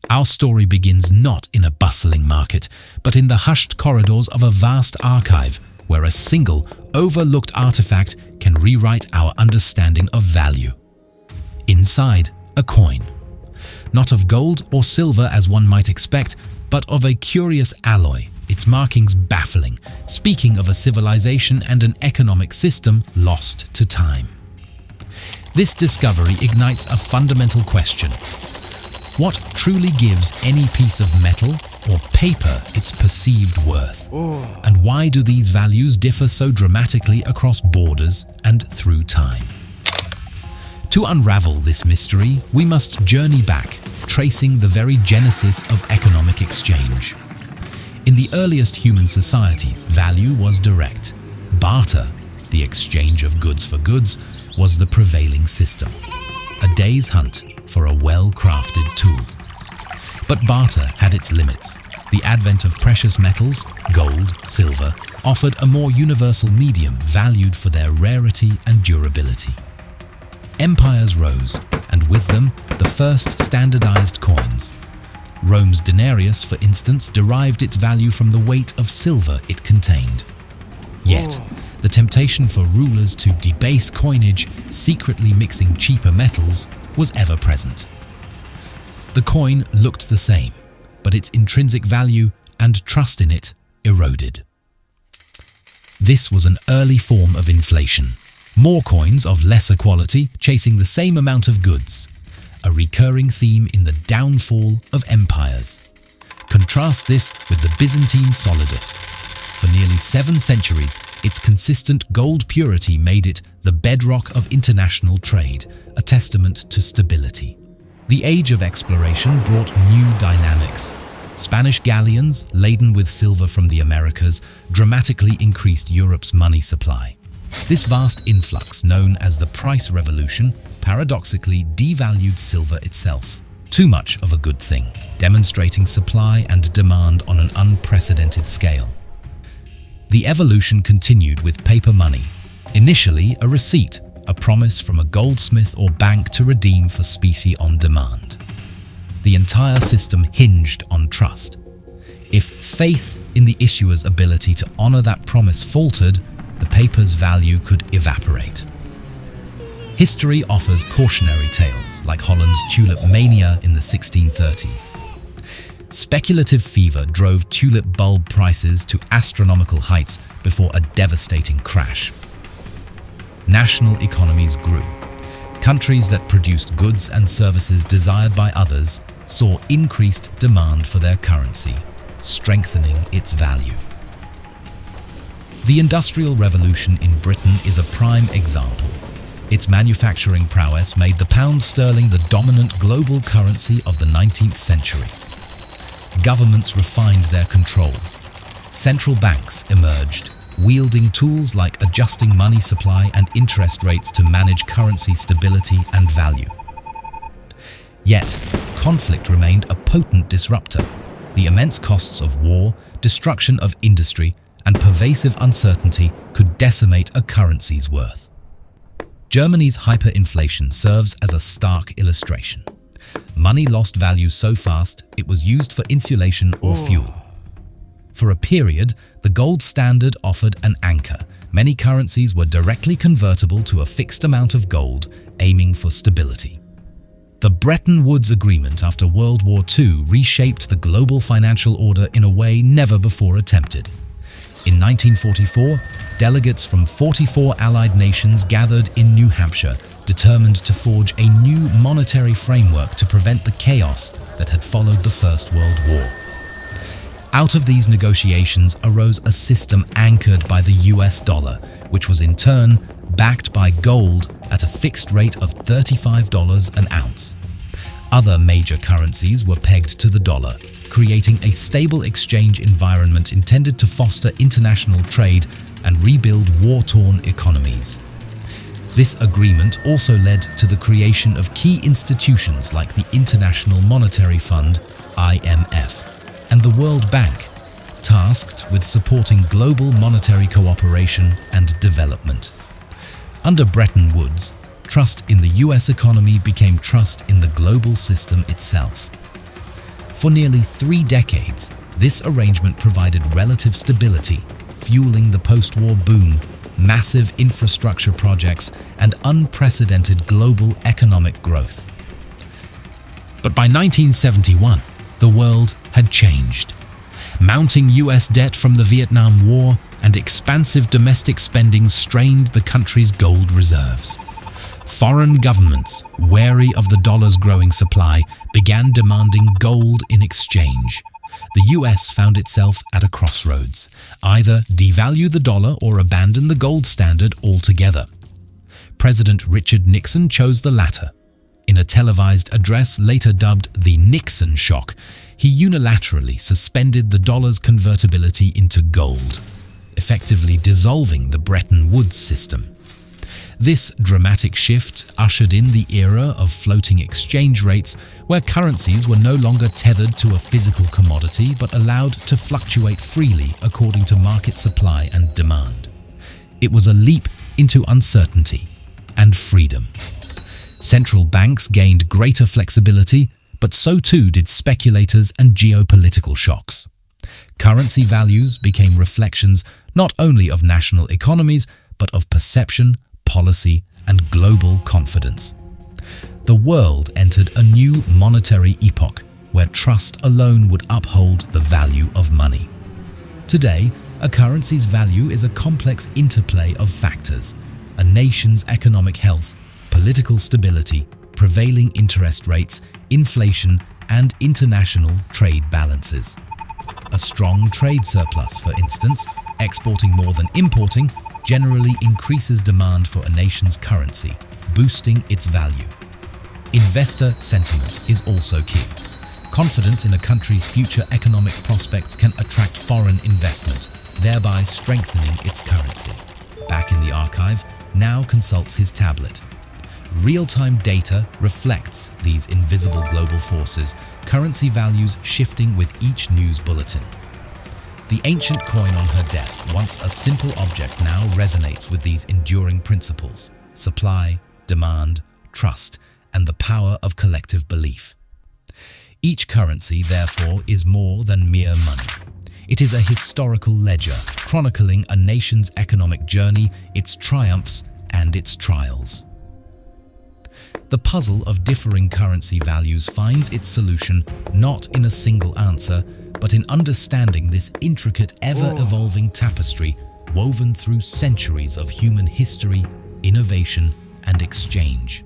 Our story begins not in a bustling market, but in the hushed corridors of a vast archive, where a single, overlooked artifact can rewrite our understanding of value. Inside, a coin. Not of gold or silver as one might expect, but of a curious alloy, its markings baffling, speaking of a civilization and an economic system lost to time. This discovery ignites a fundamental question. What truly gives any piece of metal or paper its perceived worth? And why do these values differ so dramatically across borders and through time? To unravel this mystery, we must journey back, tracing the very genesis of economic exchange. In the earliest human societies, value was direct. Barter, the exchange of goods for goods, was the prevailing system. A day's hunt for a well-crafted tool. But barter had its limits. The advent of precious metals, gold, silver, offered a more universal medium valued for their rarity and durability. Empires rose, and with them, the first standardized coins. Rome's denarius, for instance, derived its value from the weight of silver it contained. Yet, the temptation for rulers to debase coinage, secretly mixing cheaper metals, was ever present. The coin looked the same, but its intrinsic value and trust in it eroded. This was an early form of inflation. More coins of lesser quality chasing the same amount of goods, a recurring theme in the downfall of empires. Contrast this with the Byzantine solidus. For nearly 7 centuries, its consistent gold purity made it the bedrock of international trade, a testament to stability. The age of exploration brought new dynamics. Spanish galleons, laden with silver from the Americas, dramatically increased Europe's money supply. This vast influx, known as the price revolution, paradoxically devalued silver itself. Too much of a good thing, demonstrating supply and demand on an unprecedented scale. The evolution continued with paper money. Initially, a receipt, a promise from a goldsmith or bank to redeem for specie on demand. The entire system hinged on trust. If faith in the issuer's ability to honor that promise faltered, the paper's value could evaporate. History offers cautionary tales, like Holland's tulip mania in the 1630s. Speculative fever drove tulip bulb prices to astronomical heights before a devastating crash. National economies grew. Countries that produced goods and services desired by others saw increased demand for their currency, strengthening its value. The Industrial Revolution in Britain is a prime example. Its manufacturing prowess made the pound sterling the dominant global currency of the 19th century. Governments refined their control. Central banks emerged, wielding tools like adjusting money supply and interest rates to manage currency stability and value. Yet, conflict remained a potent disruptor. The immense costs of war, destruction of industry, and pervasive uncertainty could decimate a currency's worth. Germany's hyperinflation serves as a stark illustration. Money lost value so fast it was used for insulation or fuel. For a period, the gold standard offered an anchor. Many currencies were directly convertible to a fixed amount of gold, aiming for stability. The Bretton Woods Agreement after World War II reshaped the global financial order in a way never before attempted. In 1944, delegates from 44 Allied nations gathered in New Hampshire, determined to forge a new monetary framework to prevent the chaos that had followed the First World War. Out of these negotiations arose a system anchored by the US dollar, which was in turn backed by gold at a fixed rate of $35 an ounce. Other major currencies were pegged to the dollar, creating a stable exchange environment intended to foster international trade and rebuild war-torn economies. This agreement also led to the creation of key institutions like the International Monetary Fund, IMF, and the World Bank, tasked with supporting global monetary cooperation and development. Under Bretton Woods, trust in the US economy became trust in the global system itself. For nearly 3 decades, this arrangement provided relative stability, fueling the post-war boom, massive infrastructure projects, and unprecedented global economic growth. But by 1971, the world had changed. Mounting US debt from the Vietnam War and expansive domestic spending strained the country's gold reserves. Foreign governments, wary of the dollar's growing supply, began demanding gold in exchange. The US found itself at a crossroads: either devalue the dollar or abandon the gold standard altogether. President Richard Nixon chose the latter. In a televised address later dubbed the Nixon Shock, he unilaterally suspended the dollar's convertibility into gold, effectively dissolving the Bretton Woods system. This dramatic shift ushered in the era of floating exchange rates, where currencies were no longer tethered to a physical commodity but allowed to fluctuate freely according to market supply and demand. It was a leap into uncertainty and freedom. Central banks gained greater flexibility, but so too did speculators and geopolitical shocks. Currency values became reflections not only of national economies, but of perception, policy, and global confidence. The world entered a new monetary epoch where trust alone would uphold the value of money. Today, a currency's value is a complex interplay of factors: a nation's economic health, political stability, prevailing interest rates, inflation, and international trade balances. A strong trade surplus, for instance, exporting more than importing, generally increases demand for a nation's currency, boosting its value. Investor sentiment is also key. Confidence in a country's future economic prospects can attract foreign investment, thereby strengthening its currency. Back in the archive, now consults his tablet. Real-time data reflects these invisible global forces, currency values shifting with each news bulletin. The ancient coin on her desk, once a simple object, now resonates with these enduring principles: supply, demand, trust, and the power of collective belief. Each currency, therefore, is more than mere money. It is a historical ledger, chronicling a nation's economic journey, its triumphs, and its trials. The puzzle of differing currency values finds its solution not in a single answer, but in understanding this intricate, ever-evolving tapestry woven through centuries of human history, innovation, and exchange.